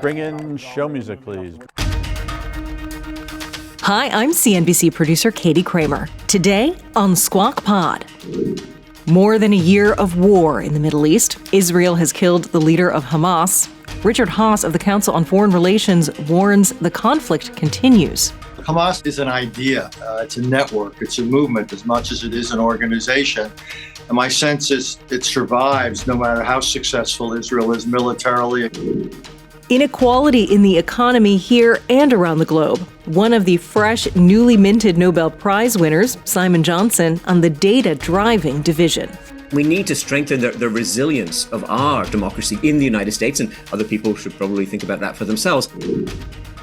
Bring in show music, please. Hi, I'm CNBC producer Katie Kramer. Today on Squawk Pod. More than a year of war in the Middle East. Israel has killed the leader of Hamas. Richard Haass of the Council on Foreign Relations warns the conflict continues. Hamas is an idea. It's a network. It's a movement as much as it is an organization. And my sense is it survives no matter how successful Israel is militarily. Inequality in the economy here and around the globe. One of the fresh, newly minted Nobel Prize winners, Simon Johnson, on the data driving division. We need to strengthen the resilience of our democracy in the United States, and other people should probably think about that for themselves.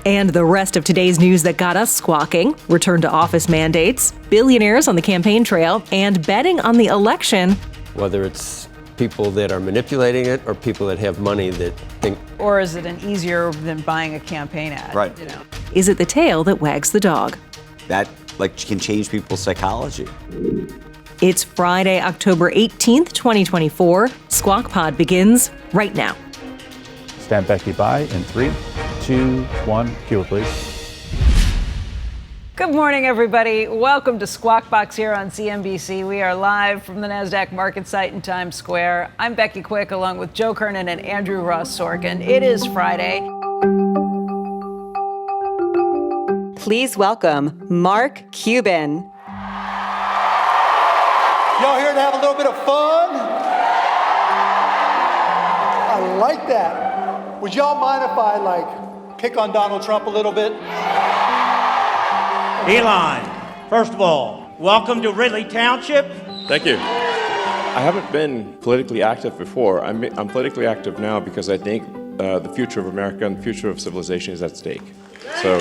And the rest of today's news that got us squawking: return to office mandates, billionaires on the campaign trail, and betting on the election. Whether it's people that are manipulating it or people that have money that think. Or is it an easier than buying a campaign ad? Right. You know? Is it the tail that wags the dog? That can change people's psychology. It's Friday, October 18th, 2024. Squawk Pod begins right now. Stand Becky by in 3, 2, 1. Cue it, please. Good morning, everybody. Welcome to Squawk Box here on CNBC. We are live from the NASDAQ market site in Times Square. I'm Becky Quick, along with Joe Kernan and Andrew Ross Sorkin. It is Friday. Please welcome Mark Cuban. Y'all here to have a little bit of fun? I like that. Would y'all mind if I pick on Donald Trump a little bit? Elon, first of all, welcome to Ridley Township. Thank you. I haven't been politically active before. I'm politically active now because I think the future of America and the future of civilization is at stake. So.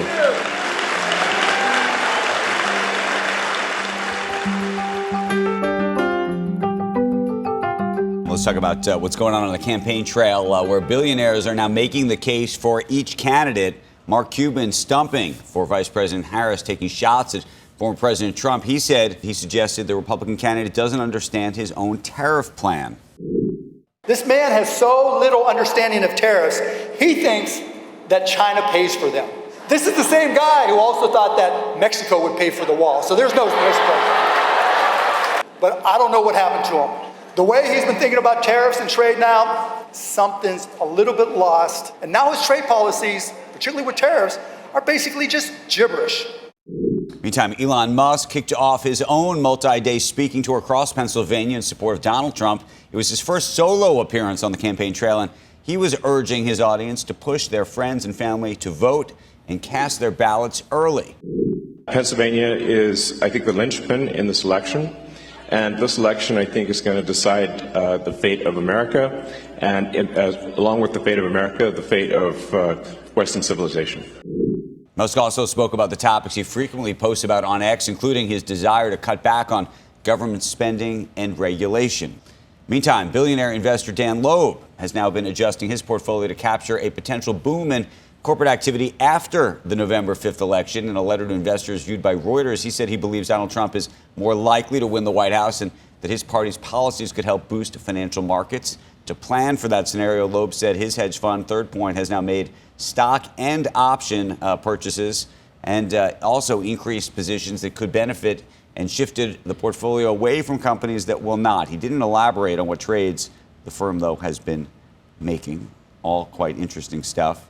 Let's talk about what's going on the campaign trail, where billionaires are now making the case for each candidate. Mark Cuban stumping for Vice President Harris, taking shots at former President Trump. He suggested the Republican candidate doesn't understand his own tariff plan. This man has so little understanding of tariffs, he thinks that China pays for them. This is the same guy who also thought that Mexico would pay for the wall. So there's no surprise. But I don't know what happened to him. The way he's been thinking about tariffs and trade now, something's a little bit lost. And now his trade policies, particularly with tariffs, are basically just gibberish. Meantime, Elon Musk kicked off his own multi-day speaking tour across Pennsylvania in support of Donald Trump. It was his first solo appearance on the campaign trail, and he was urging his audience to push their friends and family to vote and cast their ballots early. Pennsylvania is, I think, the linchpin in this election. And this election, I think, is going to decide the fate of America, and along with the fate of America, the fate of Western civilization. Musk also spoke about the topics he frequently posts about on X, including his desire to cut back on government spending and regulation. Meantime, billionaire investor Dan Loeb has now been adjusting his portfolio to capture a potential boom in corporate activity after the November 5th election. In a letter to investors viewed by Reuters, he said he believes Donald Trump is more likely to win the White House and that his party's policies could help boost financial markets. To plan for that scenario, Loeb said his hedge fund, Third Point, has now made stock and option purchases and also increased positions that could benefit and shifted the portfolio away from companies that will not. He didn't elaborate on what trades the firm, though, has been making. All quite interesting stuff.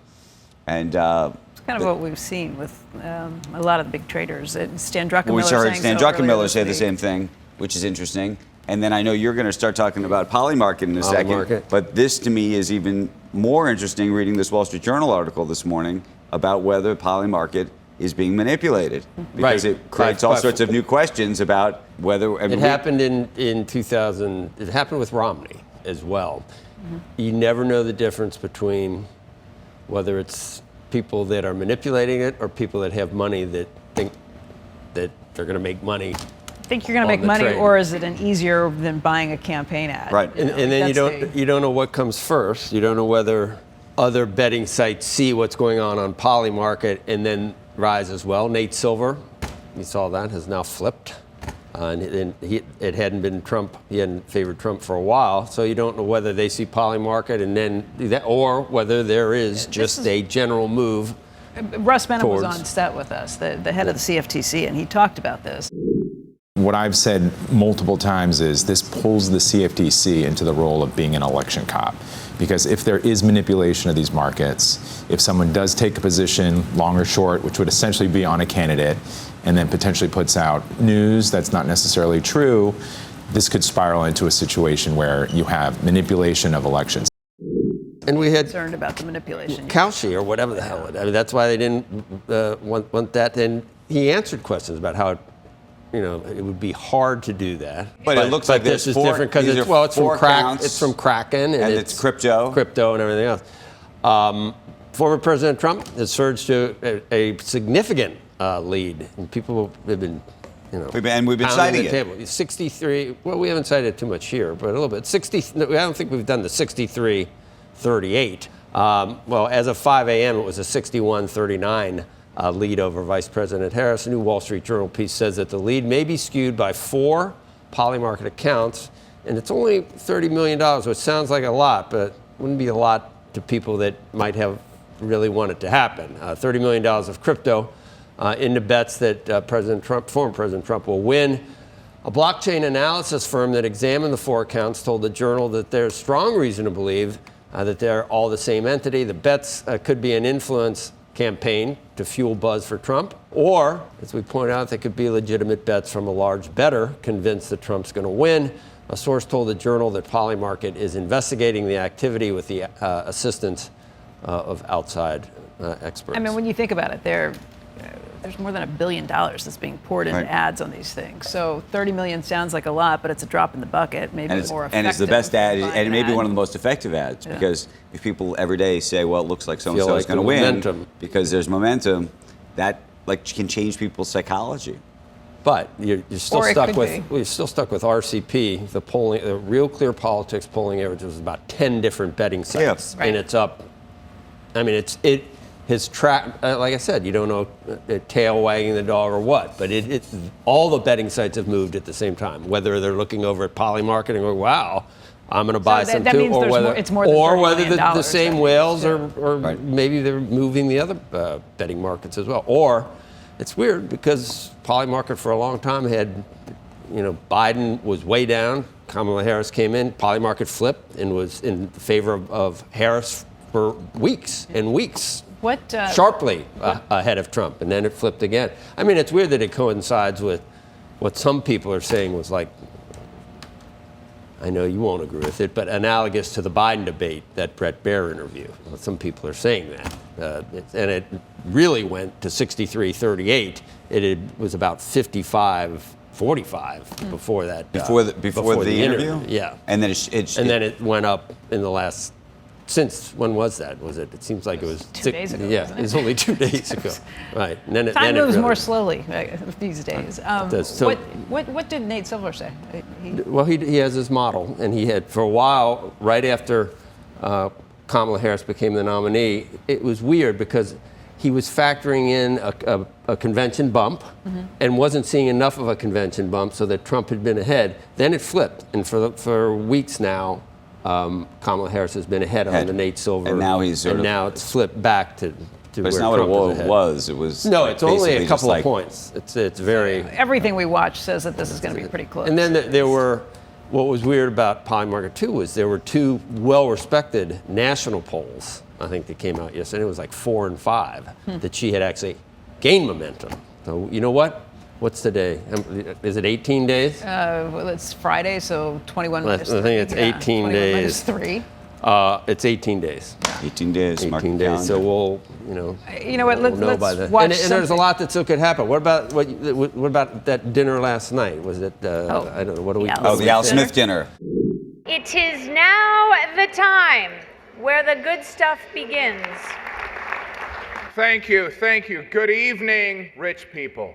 And it's kind of what we've seen with a lot of the big traders. Stan Druckenmiller. We heard Stan Druckenmiller say the same thing, which is interesting. And then I know you're going to start talking about Polymarket in a second. But this, to me, is even more interesting, reading this Wall Street Journal article this morning about whether Polymarket is being manipulated. Because it creates all sorts of new questions about whether... It happened in 2000. It happened with Romney as well. Mm-hmm. You never know the difference between whether it's people that are manipulating it or people that have money that think that they're going to make money. Think you're going to make money, trade. Or is it an easier than buying a campaign ad? Right. And then you don't know what comes first. You don't know whether other betting sites see what's going on Polymarket and then rise as well. Nate Silver, you saw that, has now flipped. And it hadn't been Trump. He hadn't favored Trump for a while, so you don't know whether they see Polymarket and then that, or whether there is just a general move. Russ Benham was on set with us, the head of the CFTC, and he talked about this. What I've said multiple times is this pulls the CFTC into the role of being an election cop. Because if there is manipulation of these markets, if someone does take a position, long or short, which would essentially be on a candidate, and then potentially puts out news that's not necessarily true, this could spiral into a situation where you have manipulation of elections. And we had concerned about the manipulation. Cauchy or whatever the hell. I mean, that's why they didn't want that. And he answered questions about how it would be hard to do that. But it looks like this is different because it's from Kraken and it's crypto and everything else. Former President Trump has surged to a significant lead, and people have been, we've been citing it. Table. 63. Well, we haven't cited it too much here, but a little bit. 60. I don't think we've done the 63-38. Well, as of 5 a.m., it was a 61-39. Lead over Vice President Harris. A new Wall Street Journal piece says that the lead may be skewed by 4 Polymarket accounts, and it's only $30 million, which sounds like a lot, but wouldn't be a lot to people that might have really wanted to happen. $30 million of crypto into bets that former President Trump will win. A blockchain analysis firm that examined the 4 accounts told the Journal that there's strong reason to believe that they're all the same entity. The bets could be an influence campaign to fuel buzz for Trump, or, as we point out, they could be legitimate bets from a large bettor convinced that Trump's going to win. A source told the Journal that Polymarket is investigating the activity with the assistance of outside experts. I mean, when you think about it, there's more than $1 billion that's being poured into ads on these things. So 30 million sounds like a lot, but it's a drop in the bucket. Maybe it's more effective. And it's the best ad, and it may be one of the most effective ads, because if people every day say, well, it looks like so-and-so is going to win, because there's momentum, that can change people's psychology. But you're still stuck with RCP, the polling, the Real Clear Politics polling average was about 10 different betting sites, and it's up. I mean, his track, like I said, you don't know tail wagging the dog or what, but all the betting sites have moved at the same time. Whether they're looking over at Polymarket and going, "Wow, I'm going to buy some too," or whether the same whales, or maybe they're moving the other betting markets as well. Or it's weird because Polymarket for a long time had, Biden was way down, Kamala Harris came in, Polymarket flipped and was in favor of Harris for weeks and weeks. Sharply ahead of Trump, and then it flipped again. I mean, it's weird that it coincides with what some people are saying was like, I know you won't agree with it, but analogous to the Biden debate, that Bret Baier interview. Well, some people are saying that. And it really went to 63-38. It was about 55-45 before that. Before the interview? Yeah. And then it went up in the last. Since when was that? It seems like it was 2 days ago. Yeah, it was only 2 days ago. Right. And then Time moves really more slowly these days. What did Nate Silver say? He has his model, and he had for a while, right after Kamala Harris became the nominee. It was weird because he was factoring in a convention bump and wasn't seeing enough of a convention bump so that Trump had been ahead. Then it flipped, and for weeks now, Kamala Harris has been ahead on the Nate Silver, and now now it's flipped back to but where it's not Trump what is it ahead. was. It was it's only a couple of points. It's very. Everything we watch says that this is going to be pretty close. And then there were. What was weird about Polymarket too was there were 2 well-respected national polls, I think, that came out yesterday. It was like 4 and 5 that she had actually gained momentum. So you know what? What's today? Is it 18 days? Well, it's Friday, so 21 minus 3. I think it's 18 days. 3. It's 18 days. 18 days. 18 days. So we'll, You know what? we'll know Let's by then. watch And there's a lot that still could happen. What about that dinner last night? Was it? I don't know. What do we? The Al Smith dinner. It is now the time where the good stuff begins. Thank you. Good evening, rich people.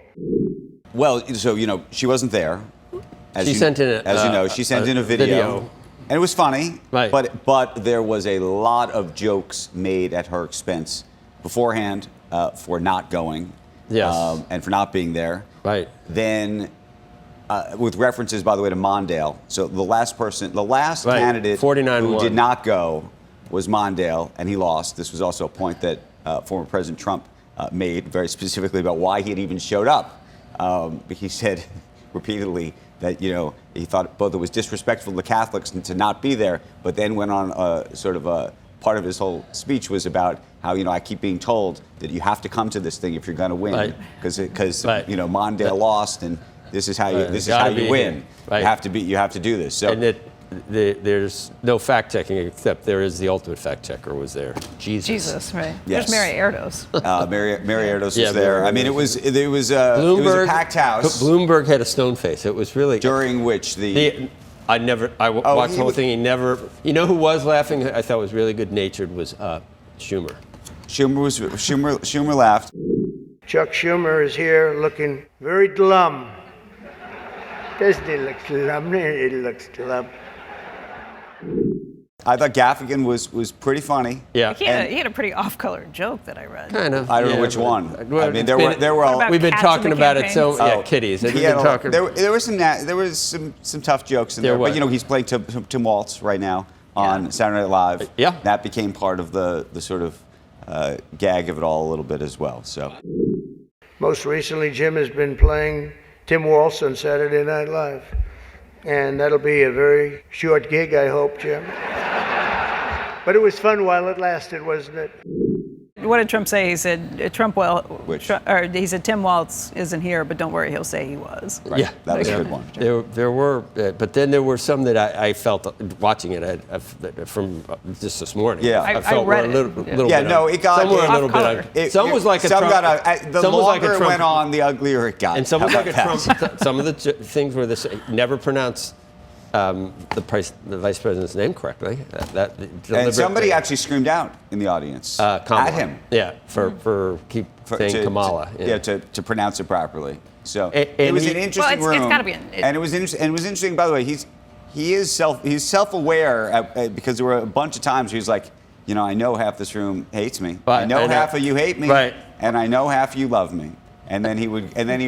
Well, so she wasn't there. She sent in a video. And it was funny, right. but there was a lot of jokes made at her expense beforehand for not going, yes, and for not being there. Right. Then with references, by the way, to Mondale. So the last Right. candidate 49 who won. did not go was Mondale, and he lost. This was also a point that former President Trump made very specifically about why he had even showed up. He said repeatedly that, he thought both it was disrespectful to Catholics to not be there, but then went on part of his whole speech was about how, I keep being told that you have to come to this thing if you're going to win, because Mondale lost, and this is how you win. Right. You have to do this. So. And there's no fact checking, except there is the ultimate fact checker was there. Jesus, right? Yes. There's Mary Erdos. Mary Erdos was Yeah, there. Mary I mean, Erdos it was a packed house. Bloomberg had a stone face. It was really during which I watched the whole thing. He never. You know who was laughing? I thought was really good natured was Schumer. Schumer laughed. Chuck Schumer is here looking very glum. Doesn't he look glum? He looks glum. I thought Gaffigan was pretty funny. Yeah, he had a pretty off-color joke that I read. Kind of. I don't know which one. I mean, there were all. We've been talking about it. So kitties. There was some tough jokes in there. But he's playing Tim Waltz right now on Saturday Night Live. Yeah, that became part of the sort of gag of it all a little bit as well. So. Most recently, Jim has been playing Tim Waltz on Saturday Night Live. And that'll be a very short gig, I hope, Jim. But it was fun while it lasted, wasn't it? What did Trump say? He said he said Tim Waltz isn't here, but don't worry, he'll say he was. Right. Yeah, that was a good one. There were, but then there were some that I felt watching it from just this morning. Yeah, I felt read a little bit. Yeah, no, it got some were a little bit. Some was like a some Trump. the longer it went on, the uglier it got. And some was like a Trump. Some of the things were this never pronounce the vice president's name correctly. And somebody actually screamed out in the audience at him. Yeah, for saying Kamala. To pronounce it properly. So and it was an interesting room. It's got to be. And it was interesting. By the way, he's self-aware because there were a bunch of times he was like, I know half this room hates me. I know half of you hate me. Right. And I know half of you love me. And then he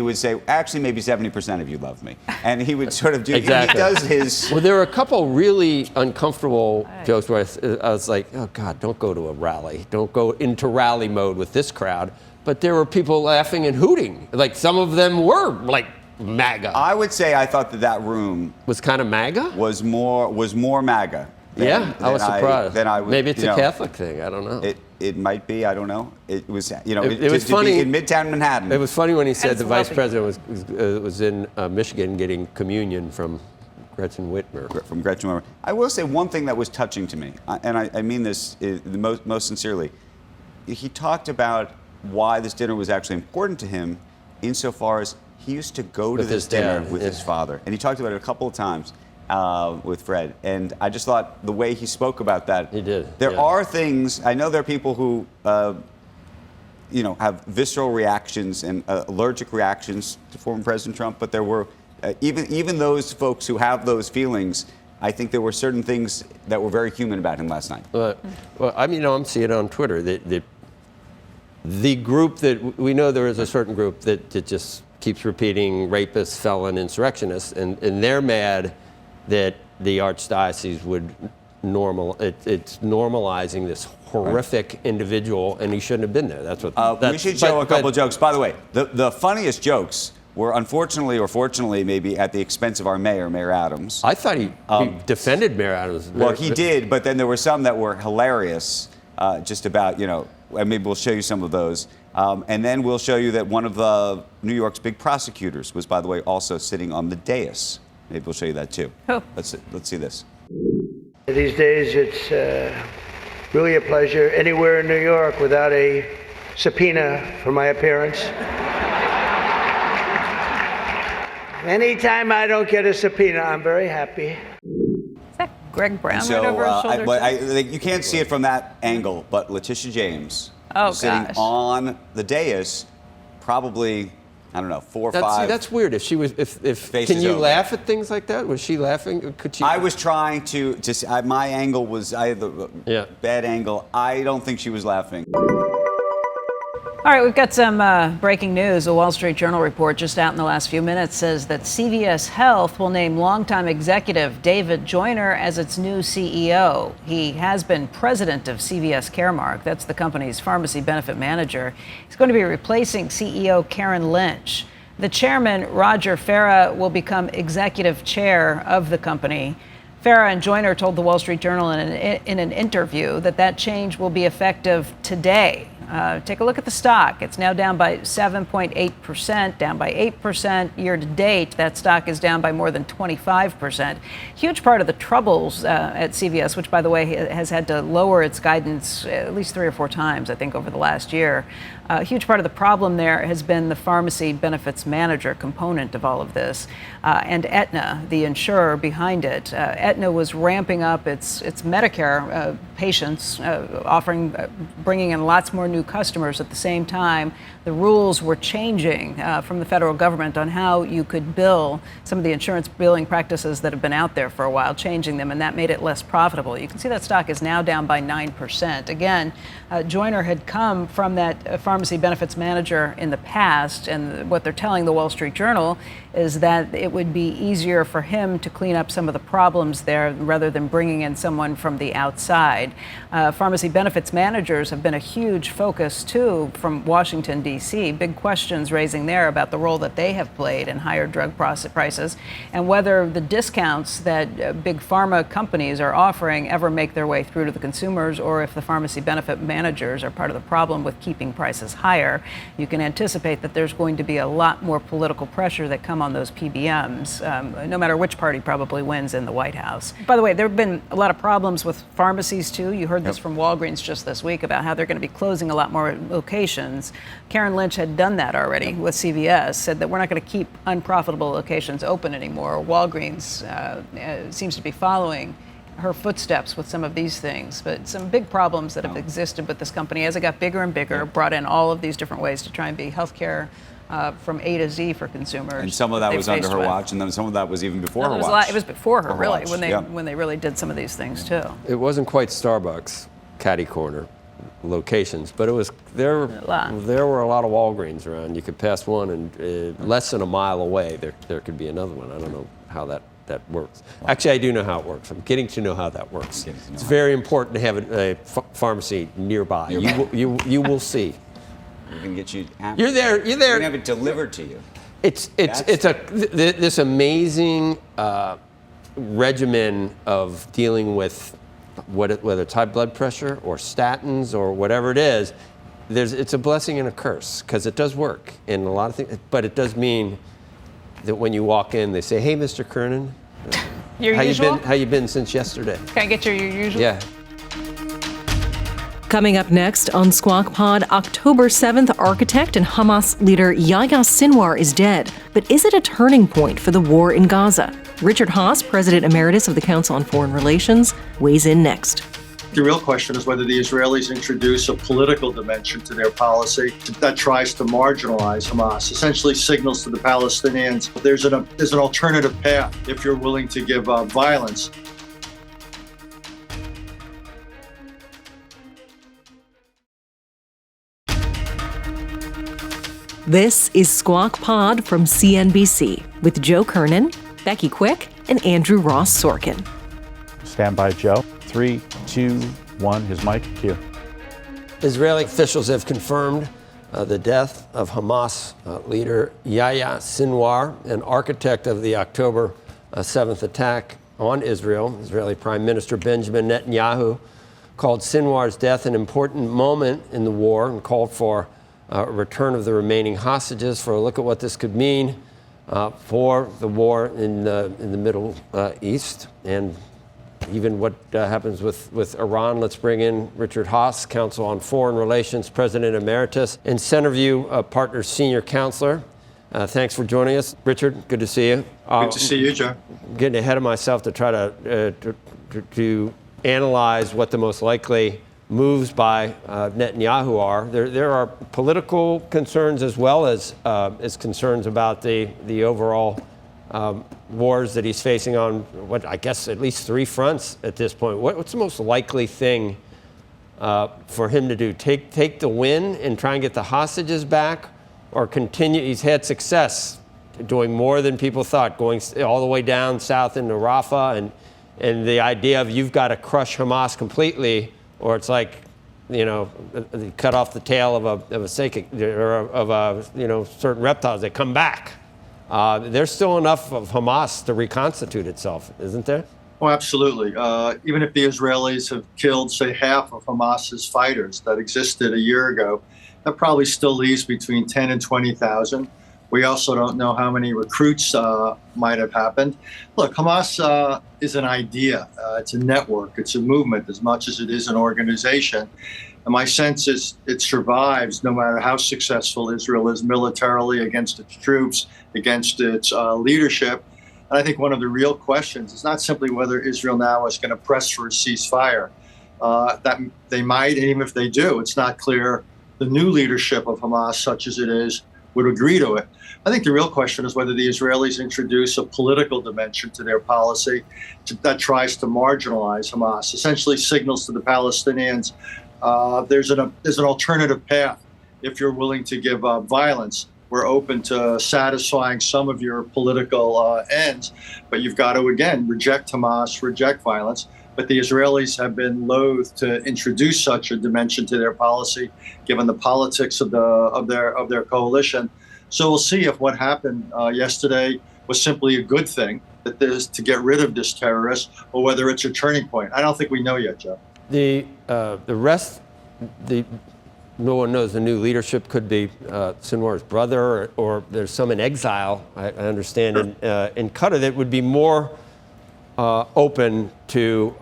would say, actually, maybe 70% of you love me. And he would sort of do. Exactly. He does his. Well, there were a couple really uncomfortable jokes where I was like, oh God, don't go to a rally. Don't go into rally mode with this crowd. But there were people laughing and hooting. Like some of them were like MAGA. I would say I thought that room was kind of MAGA. Was more MAGA. I was surprised. Maybe it's a Catholic thing. I don't know. It might be. I don't know. It was. It was funny in Midtown Manhattan. It was funny when he said the vice president was in Michigan getting communion from Gretchen Whitmer. From Gretchen Whitmer. I will say one thing that was touching to me, and I mean this most sincerely. He talked about why this dinner was actually important to him, insofar as he used to go to this dinner with his father, and he talked about it a couple of times. With Fred, and I just thought the way he spoke about that. He did. There are things. I know there are people who, have visceral reactions and allergic reactions to former President Trump. But there were even those folks who have those feelings. I think there were certain things that were very human about him last night. Well, I'm seeing it on Twitter. The group that we know there is a certain group that just keeps repeating rapists, felon, insurrectionists, and they're mad that the archdiocese would it's normalizing this horrific individual, and he shouldn't have been there. That's what. We should show a couple of jokes. By the way, the funniest jokes were unfortunately or fortunately maybe at the expense of our Mayor Adams. I thought he defended Mayor Adams. Well, he did, but then there were some that were hilarious, just about and maybe we'll show you some of those. And then we'll show you that one of the New York's big prosecutors was, by the way, also sitting on the dais. Maybe we'll show you that too. Oh. Let's see this. These days, it's really a pleasure anywhere in New York without a subpoena for my appearance. Anytime I don't get a subpoena, I'm very happy. Is that Greg Brown So, right over his shoulder? you can't see it from that angle, but Letitia James sitting gosh. on the dais, probably, I don't know, 4 or 5. That's weird. If she was, can you laugh at things like that? Was she laughing? Could she? I was trying to my angle was the bad angle. I don't think she was laughing. All right, we've got some breaking news. A Wall Street Journal report just out in the last few minutes says that CVS Health will name longtime executive David Joyner as its new CEO. He has been president of CVS Caremark. That's the company's pharmacy benefit manager. He's going to be replacing CEO Karen Lynch. The chairman, Roger Farah, will become executive chair of the company. Farah and Joyner told the Wall Street Journal in an interview that change will be effective today. Take a look at the stock. It's now down by 7.8%, down by 8% year to date. That stock is down by more than 25%. Huge part of the troubles at CVS, which, by the way, has had to lower its guidance at least 3 or 4 times, I think, over the last year. A huge part of the problem there has been the pharmacy benefits manager component of all of this, and Aetna, the insurer behind it. Aetna was ramping up its Medicare patients, bringing in lots more new customers at the same time. The rules were changing from the federal government on how you could bill some of the insurance billing practices that have been out there for a while, changing them, and that made it less profitable. You can see that stock is now down by 9%. Again, Joyner had come from that pharmacy benefits manager in the past, and what they're telling the Wall Street Journal is that it would be easier for him to clean up some of the problems there rather than bringing in someone from the outside. Pharmacy benefits managers have been a huge focus, too, from Washington, D.C. Big questions raising there about the role that they have played in higher drug prices and whether the discounts that big pharma companies are offering ever make their way through to the consumers, or if the pharmacy benefit managers are part of the problem with keeping prices higher. You can anticipate that there's going to be a lot more political pressure that come on those PBMs, no matter which party probably wins in the White House. By the way, there have been a lot of problems with pharmacies, too. You heard this from Walgreens just this week about how they're going to be closing a lot more locations. Karen Lynch had done that already with CVS, said that we're not going to keep unprofitable locations open anymore. Walgreens seems to be following her footsteps with some of these things, but some big problems that have existed with this company as it got bigger and bigger, brought in all of these different ways to try and be healthcare from A to Z for consumers. And some of that was under her watch, and then some of that was even before her watch. It was before her, really, when they really did some of these things too. It wasn't quite Starbucks catty corner locations, but it was there were a lot of Walgreens around. You could pass one, and less than a mile away there could be another one. I don't know how that works. Actually, I do know how it works. I'm getting to know how that works. It's very important to have a pharmacy nearby. You will see. We can get you. You're there. We're gonna have it delivered to you. It's this amazing regimen of dealing with whether it's high blood pressure or statins or whatever it is. It's a blessing and a curse, because it does work in a lot of things, but it does mean that when you walk in, they say, "Hey, Mr. Kernan, how you been since yesterday?" Can I get your usual? Yeah. Coming up next on Squawk Pod, October 7th, architect and Hamas leader Yahya Sinwar is dead. But is it a turning point for the war in Gaza? Richard Haass, president emeritus of the Council on Foreign Relations, weighs in next. The real question is whether the Israelis introduce a political dimension to their policy that tries to marginalize Hamas, essentially signals to the Palestinians there's an alternative path if you're willing to give up violence. This is Squawk Pod from CNBC with Joe Kernan, Becky Quick, and Andrew Ross Sorkin. Stand by, Joe. 3, 2, 1. His mic. Cue. Israeli officials have confirmed the death of Hamas leader Yahya Sinwar, an architect of the October 7th attack on Israel. Israeli Prime Minister Benjamin Netanyahu called Sinwar's death an important moment in the war and called for return of the remaining hostages. For a look at what this could mean for the war in the Middle East and even what happens with Iran. Let's bring in Richard Haass, Council on Foreign Relations, President Emeritus, and Centerview Partners Senior Counselor. Thanks for joining us. Richard, good to see you. Good to see you, Joe. Getting ahead of myself to try to analyze what the most likely moves by Netanyahu are. There are political concerns as well as concerns about the overall wars that he's facing on what I guess at least 3 fronts at this point. What's the most likely thing for him to do? Take the win and try and get the hostages back, or continue? He's had success doing more than people thought, going all the way down south into Rafah, and the idea of you've got to crush Hamas completely, or it's like, cut off the tail of a snake or of certain reptiles. They come back. There's still enough of Hamas to reconstitute itself, isn't there? Oh, absolutely. Even if the Israelis have killed, say, half of Hamas's fighters that existed a year ago, that probably still leaves between 10 and 20,000. We also don't know how many recruits might have happened. Look, Hamas is an idea. It's a network. It's a movement as much as it is an organization. And my sense is it survives no matter how successful Israel is militarily, against its troops, against its leadership. And I think one of the real questions is not simply whether Israel now is going to press for a ceasefire. That they might, and even if they do, it's not clear the new leadership of Hamas, such as it is, would agree to it. I think the real question is whether the Israelis introduce a political dimension to their policy that tries to marginalize Hamas, essentially signals to the Palestinians there's an alternative path. If you're willing to give up violence, we're open to satisfying some of your political ends, but you've got to, again, reject Hamas, reject violence. But the Israelis have been loath to introduce such a dimension to their policy, given the politics of their coalition. So we'll see if what happened yesterday was simply a good thing, that is to get rid of this terrorist, or whether it's a turning point. I don't think we know yet, Jeff. The rest, no one knows. The new leadership could be Sinwar's brother, or there's some in exile, I understand, in Qatar that would be more open to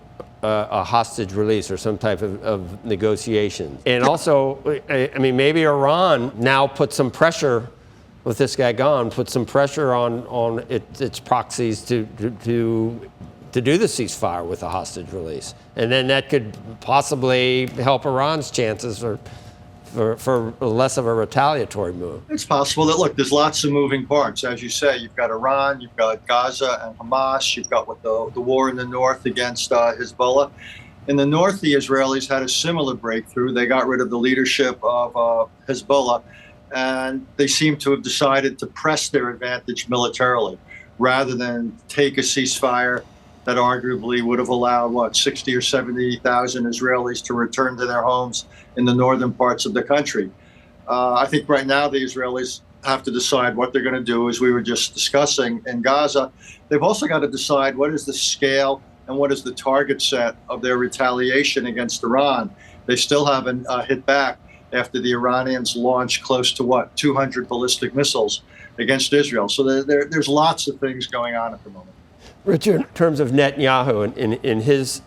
a hostage release or some type of negotiation. And also, I mean, maybe Iran now put some pressure, with this guy gone, put some pressure on its proxies to do the ceasefire with a hostage release. And then that could possibly help Iran's chances for less of a retaliatory move. It's possible that, look, there's lots of moving parts. As you say, you've got Iran, you've got Gaza and Hamas, you've got the war in the north against Hezbollah. In the north, the Israelis had a similar breakthrough. They got rid of the leadership of Hezbollah, and they seem to have decided to press their advantage militarily rather than take a ceasefire that arguably would have allowed, 60 or 70,000 Israelis to return to their homes in the northern parts of the country. I think right now the Israelis have to decide what they're going to do, as we were just discussing in Gaza. They've also got to decide what is the scale and what is the target set of their retaliation against Iran. They still haven't hit back after the Iranians launched close to 200 ballistic missiles against Israel. So there's lots of things going on at the moment. Richard, in terms of Netanyahu in his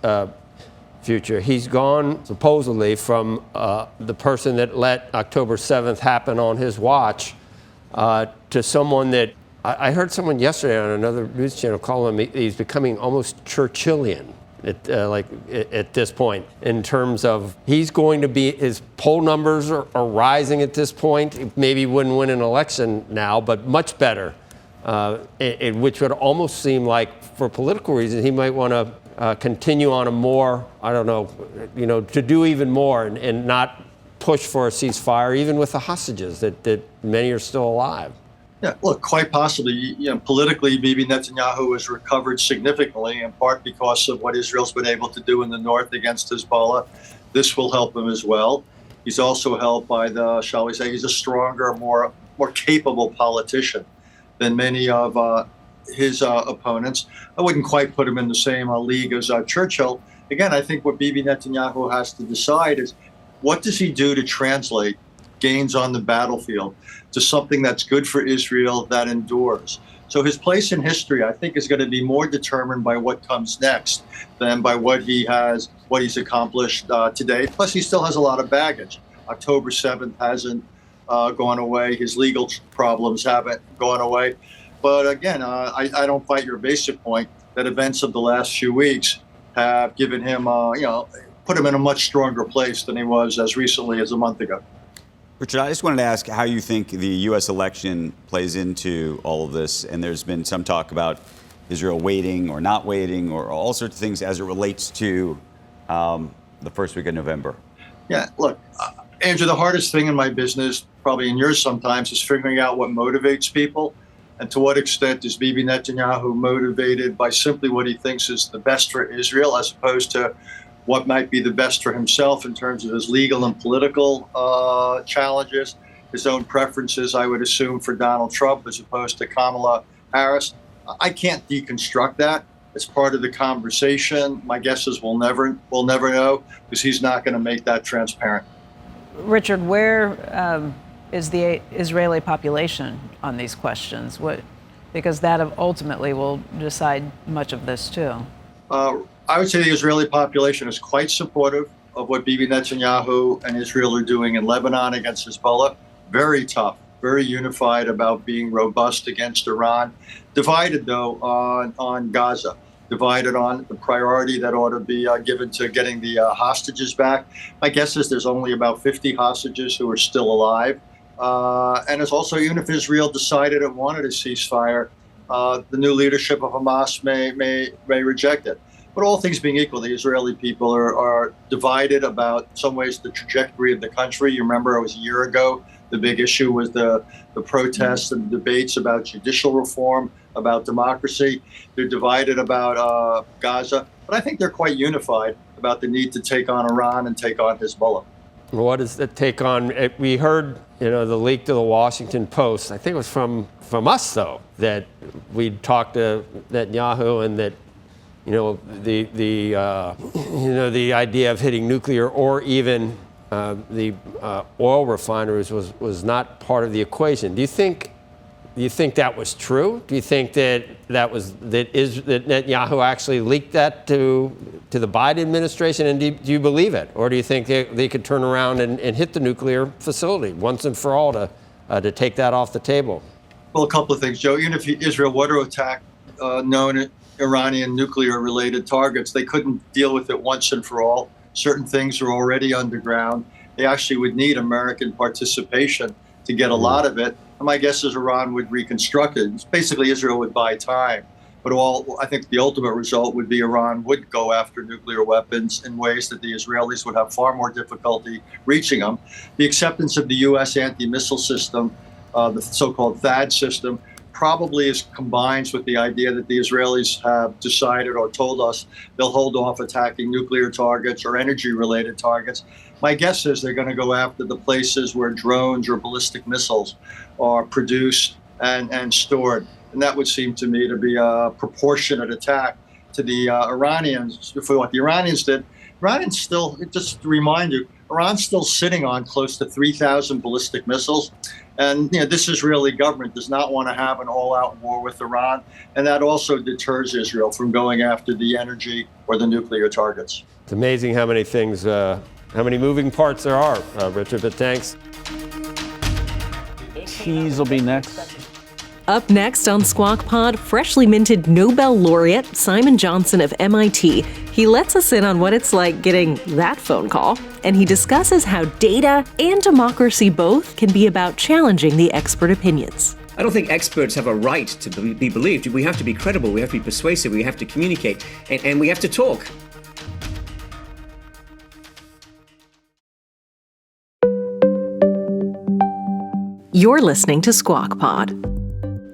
future, he's gone supposedly from the person that let October 7th happen on his watch to someone that I heard someone yesterday on another news channel call him, he's becoming almost Churchillian at this point, in terms of he's going to be, his poll numbers are rising at this point. Maybe wouldn't win an election now, but much better. Which would almost seem like, for political reasons, he might want to continue on a more, to do even more and not push for a ceasefire, even with the hostages that many are still alive. Yeah, look, quite possibly. Politically, Bibi Netanyahu has recovered significantly, in part because of what Israel's been able to do in the north against Hezbollah. This will help him as well. He's also helped by shall we say, he's a stronger, more capable politician than many of his opponents. I wouldn't quite put him in the same league as Churchill. Again, I think what Bibi Netanyahu has to decide is, what does he do to translate gains on the battlefield to something that's good for Israel, that endures? So his place in history, I think, is going to be more determined by what comes next than by what he's accomplished today. Plus, he still has a lot of baggage. October 7th hasn't gone away. His legal problems haven't gone away. But again, I don't fight your basic point that events of the last few weeks have given him, put him in a much stronger place than he was as recently as a month ago. Richard, I just wanted to ask how you think the U.S. election plays into all of this. And there's been some talk about Israel waiting or not waiting, or all sorts of things as it relates to the first week of November. Yeah, look, Andrew, the hardest thing in my business, probably in yours sometimes, is figuring out what motivates people. And to what extent is Bibi Netanyahu motivated by simply what he thinks is the best for Israel, as opposed to what might be the best for himself in terms of his legal and political challenges, his own preferences, I would assume, for Donald Trump as opposed to Kamala Harris. I can't deconstruct that. It's part of the conversation. My guess is we'll never know, because he's not going to make that transparent. Richard, where is the Israeli population on these questions? Because that ultimately will decide much of this too. I would say the Israeli population is quite supportive of what Bibi Netanyahu and Israel are doing in Lebanon against Hezbollah. Very tough, very unified about being robust against Iran. Divided, though, on Gaza. Divided on the priority that ought to be given to getting the hostages back. My guess is there's only about 50 hostages who are still alive. And it's also, even if Israel decided it wanted a ceasefire, the new leadership of Hamas may reject it. But all things being equal, the Israeli people are divided about, in some ways, the trajectory of the country. You remember it was a year ago, the big issue was the protests and debates about judicial reform, about democracy. They're divided about Gaza. But I think they're quite unified about the need to take on Iran and take on Hezbollah. What is the take on? We heard, the leak to the Washington Post. I think it was from us, though, that we'd talked to Netanyahu, and that, the idea of hitting nuclear or even the oil refineries was not part of the equation. Do you think that was true? Do you think that Netanyahu actually leaked that to the Biden administration? And do you believe it? Or do you think they could turn around and hit the nuclear facility once and for all to take that off the table? Well, a couple of things, Joe. Even if Israel were to attack known Iranian nuclear-related targets, they couldn't deal with it once and for all. Certain things are already underground. They actually would need American participation to get a lot of it. And my guess is Iran would reconstruct it. Basically, Israel would buy time. But I think the ultimate result would be Iran would go after nuclear weapons in ways that the Israelis would have far more difficulty reaching them. The acceptance of the U.S. anti-missile system, the so-called THAAD system, probably combines with the idea that the Israelis have decided or told us they'll hold off attacking nuclear targets or energy-related targets. My guess is they're going to go after the places where drones or ballistic missiles are produced and stored. And that would seem to me to be a proportionate attack to the Iranians for what the Iranians did. Iranians still, just to remind you, Iran's still sitting on close to 3,000 ballistic missiles. And this Israeli government does not want to have an all-out war with Iran. And that also deters Israel from going after the energy or the nuclear targets. It's amazing how many things, how many moving parts there are, Richard, but thanks. Cheese will be next. Up next on Squawk Pod, freshly minted Nobel laureate Simon Johnson of MIT. He lets us in on what it's like getting that phone call, and he discusses how data and democracy both can be about challenging the expert opinions. I don't think experts have a right to be believed. We have to be credible, we have to be persuasive, we have to communicate, and we have to talk. You're listening to Squawk Pod.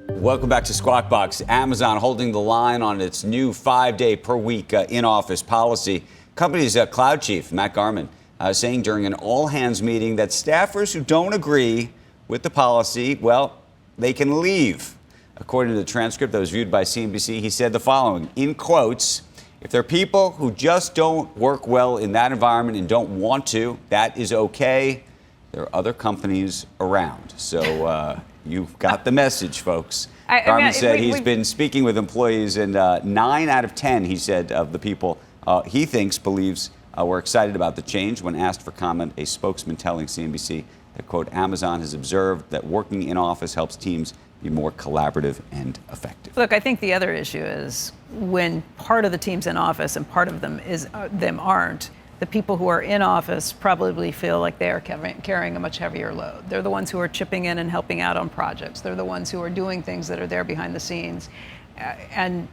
Welcome back to Squawk Box. Amazon holding the line on its new 5-day per week in-office policy. Company's cloud chief, Matt Garman, saying during an all-hands meeting that staffers who don't agree with the policy, well, they can leave. According to the transcript that was viewed by CNBC, he said the following, in quotes, if there are people who just don't work well in that environment and don't want to, that is okay. There are other companies around. So you've got the message, folks. Garman said he's been speaking with employees, and 9 out of 10, he said, of the people he believes were excited about the change. When asked for comment, a spokesman telling CNBC that, quote, Amazon has observed that working in office helps teams be more collaborative and effective. Look, I think the other issue is when part of the team's in office and part of them aren't. The people who are in office probably feel like they are carrying a much heavier load. They're the ones who are chipping in and helping out on projects. They're the ones who are doing things that are there behind the scenes. And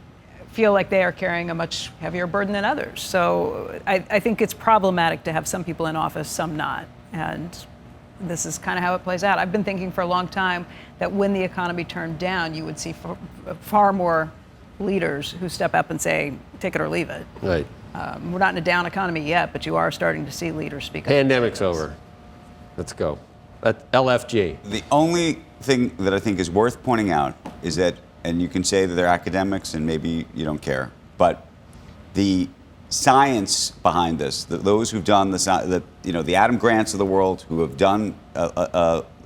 feel like they are carrying a much heavier burden than others. So I think it's problematic to have some people in office, some not. And this is kind of how it plays out. I've been thinking for a long time that when the economy turned down, you would see far more leaders who step up and say, take it or leave it. Right. We're not in a down economy yet, but you are starting to see leaders speak up. Pandemic's over. Let's go. LFG. The only thing that I think is worth pointing out is that, and you can say that they're academics and maybe you don't care, but the science behind this, those who've done the Adam Grants of the world, who have done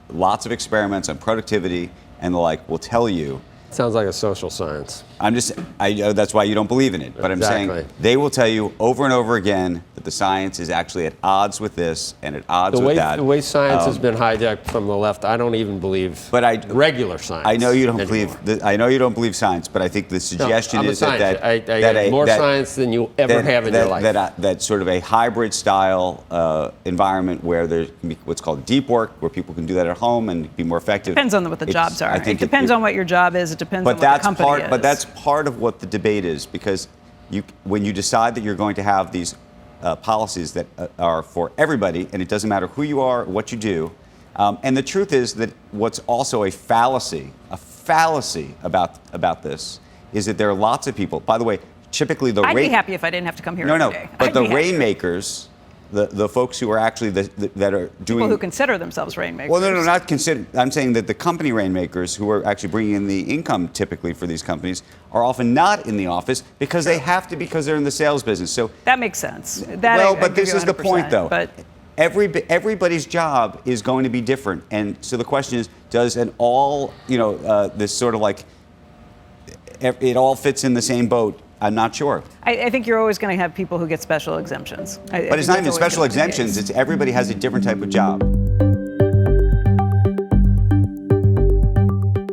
lots of experiments on productivity and the like, will tell you. Sounds like a social science. That's why you don't believe in it. But Exactly. I'm saying they will tell you over and over again that the science is actually at odds with this and at odds with that. The way science has been hijacked from the left, I don't even believe regular science. I know you don't anymore. I know you don't believe science, but I think the suggestion is that I get more science than you ever have in your life. That sort of a hybrid style environment where there can be what's called deep work, where people can do that at home and be more effective. Depends on what the jobs are. It depends on what your job is. It depends on what the company is. But that's part of what the debate is, because when you decide that you're going to have these policies that are for everybody, and it doesn't matter who you are, what you do, and the truth is that what's also a fallacy about this is that there are lots of people. By the way, typically I'd be happy if I didn't have to come here every day. But the rainmakers, the folks who are actually that are doing people who consider themselves rainmakers. Well, no, not consider. I'm saying that the company rainmakers who are actually bringing in the income typically for these companies are often not in the office because they have to, because they're in the sales business. So that makes sense. But this is the point, though. But everybody's job is going to be different, and so the question is, does this sort of like it all fits in the same boat? I'm not sure. I think you're always going to have people who get special exemptions. But it's not even special exemptions. It's everybody has a different type of job.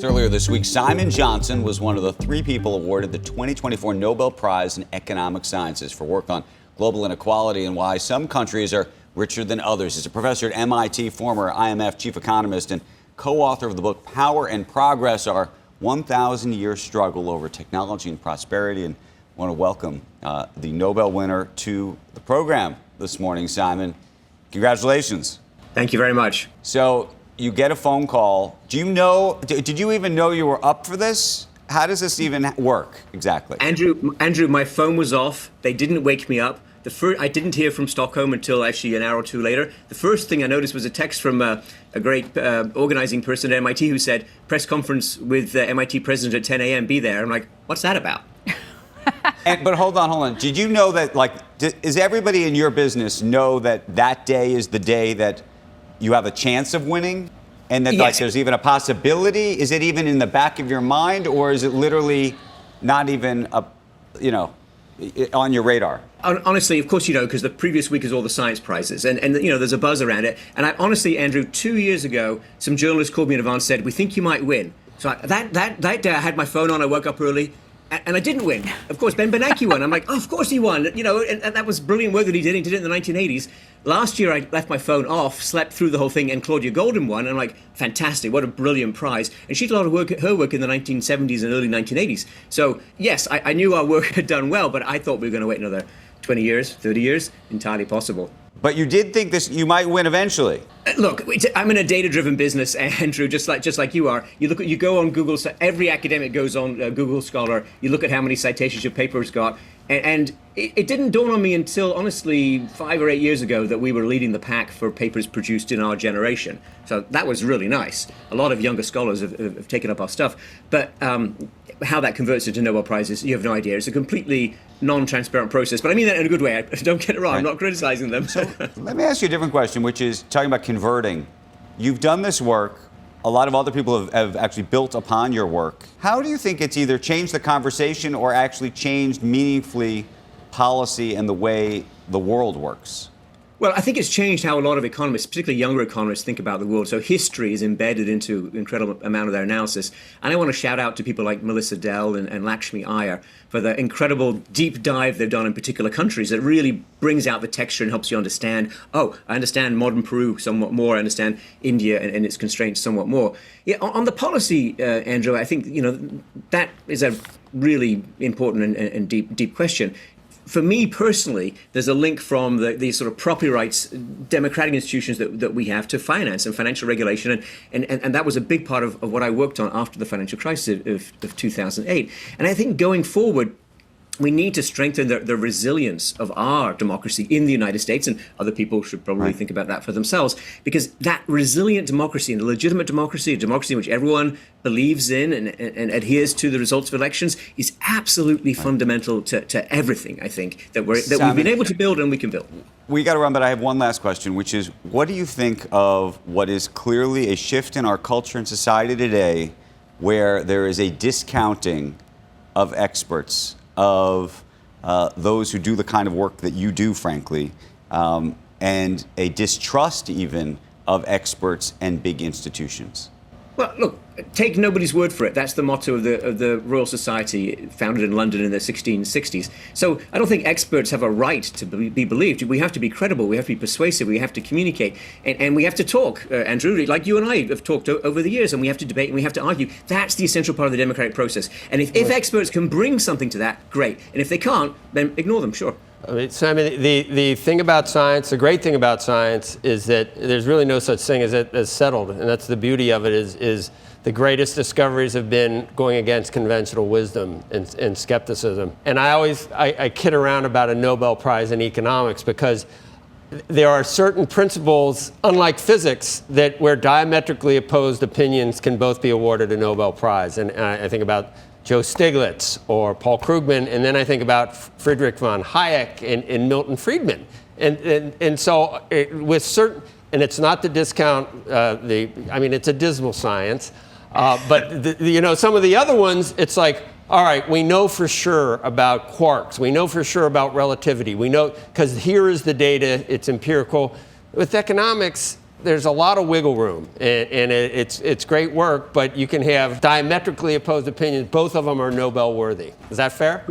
Earlier this week, Simon Johnson was one of the 3 people awarded the 2024 Nobel Prize in Economic Sciences for work on global inequality and why some countries are richer than others. He's a professor at MIT, former IMF chief economist, and co-author of the book Power and Progress, Our 1,000-Year Struggle Over Technology and Prosperity. And I want to welcome the Nobel winner to the program this morning, Simon. Congratulations. Thank you very much. So you get a phone call. Did you even know you were up for this? How does this even work exactly? Andrew, my phone was off. They didn't wake me up. I didn't hear from Stockholm until actually an hour or two later. The first thing I noticed was a text from a great organizing person at MIT who said, press conference with MIT president at 10 a.m., be there. I'm like, what's that about? But hold on. Did you know that, is everybody in your business know that day is the day that you have a chance of winning? And that there's even a possibility? Is it even in the back of your mind, or is it literally not even on your radar? Honestly, of course you know, because the previous week is all the science prizes, and there's a buzz around it. And honestly, Andrew, 2 years ago, some journalists called me in advance, said, we think you might win. So that day I had my phone on, I woke up early, and I didn't win. Of course, Ben Bernanke won. I'm like, oh, of course he won. And that was brilliant work that he did. He did it in the 1980s. Last year, I left my phone off, slept through the whole thing, and Claudia Golden won. And I'm like, fantastic, what a brilliant prize. And she did a lot of her work in the 1970s and early 1980s. So, yes, I knew our work had done well, but I thought we were going to wait another 20 years, 30 years, entirely possible. But you did think you might win eventually. Look, I'm in a data-driven business, Andrew, just like you are. You go on Google. So every academic goes on Google Scholar. You look at how many citations your paper's got, and it didn't dawn on me until honestly 5 or 8 years ago that we were leading the pack for papers produced in our generation. So that was really nice. A lot of younger scholars have taken up our stuff, but how that converts into Nobel Prizes, you have no idea. It's a completely non-transparent process, but I mean that in a good way. Don't get it wrong. Right. I'm not criticizing them. So let me ask you a different question, which is talking about converting. You've done this work. A lot of other people have actually built upon your work. How do you think it's either changed the conversation or actually changed meaningfully policy and the way the world works? Well, I think it's changed how a lot of economists, particularly younger economists, think about the world. So history is embedded into an incredible amount of their analysis. And I want to shout out to people like Melissa Dell and Lakshmi Iyer for the incredible deep dive they've done in particular countries that really brings out the texture and helps you understand, I understand modern Peru somewhat more, I understand India and its constraints somewhat more. Yeah, on the policy, Andrew, I think, that is a really important and deep question. For me personally, there's a link from the sort of property rights, democratic institutions that we have to finance and financial regulation. And that was a big part of what I worked on after the financial crisis of 2008. And I think going forward, we need to strengthen the resilience of our democracy in the United States, and other people should probably think about that for themselves, because that resilient democracy and a legitimate democracy, a democracy in which everyone believes in and adheres to the results of elections, is absolutely fundamental to everything, I think, that we've been able to build and we can build. We got to run, but I have one last question, which is, what do you think of what is clearly a shift in our culture and society today, where there is a discounting of experts, of those who do the kind of work that you do, frankly, and a distrust even of experts and big institutions? Well, look, take nobody's word for it. That's the motto of the Royal Society, founded in London in the 1660s. So I don't think experts have a right to be believed. We have to be credible. We have to be persuasive. We have to communicate. And we have to talk, Andrew, like you and I have talked over the years, and we have to debate and we have to argue. That's the essential part of the democratic process. And if experts can bring something to that, great. And if they can't, then ignore them, sure. I mean, Simon, the thing about science, the great thing about science is that there's really no such thing as settled. And that's the beauty of it is the greatest discoveries have been going against conventional wisdom and skepticism. And I kid around about a Nobel Prize in economics, because there are certain principles, unlike physics, that where diametrically opposed opinions can both be awarded a Nobel Prize. And I think about Joe Stiglitz or Paul Krugman, and then I think about Friedrich von Hayek and Milton Friedman. And so with certain, and it's not to discount it's a dismal science, but some of the other ones, it's like, all right, we know for sure about quarks, we know for sure about relativity, we know, because here is the data, it's empirical. With economics, there's a lot of wiggle room, and it's great work, but you can have diametrically opposed opinions. Both of them are Nobel worthy. Is that fair?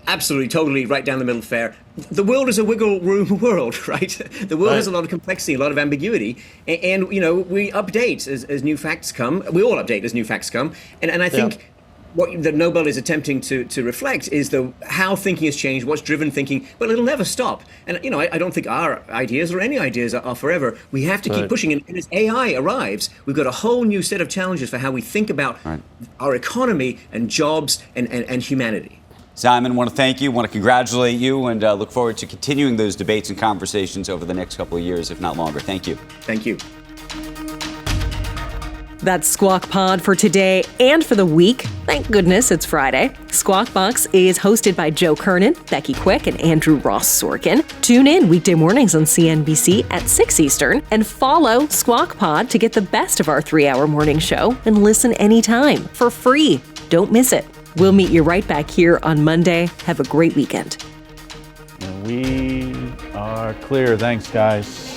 Absolutely, totally, right down the middle, fair. The world is a wiggle room world, right? The world has a lot of complexity, a lot of ambiguity, and we update as new facts come. We all update as new facts come, and I think what the Nobel is attempting to reflect is how thinking has changed, what's driven thinking, but it'll never stop. And I don't think our ideas or any ideas are forever. We have to keep pushing. And as AI arrives, we've got a whole new set of challenges for how we think about our economy and jobs and humanity. Simon, want to thank you, want to congratulate you, and look forward to continuing those debates and conversations over the next couple of years, if not longer. Thank you. Thank you. That's Squawk Pod for today and for the week. Thank goodness it's Friday. Squawk Box is hosted by Joe Kernan, Becky Quick, and Andrew Ross Sorkin. Tune in weekday mornings on CNBC at 6 Eastern and follow Squawk Pod to get the best of our 3-hour morning show and listen anytime for free. Don't miss it. We'll meet you right back here on Monday. Have a great weekend. We are clear. Thanks, guys.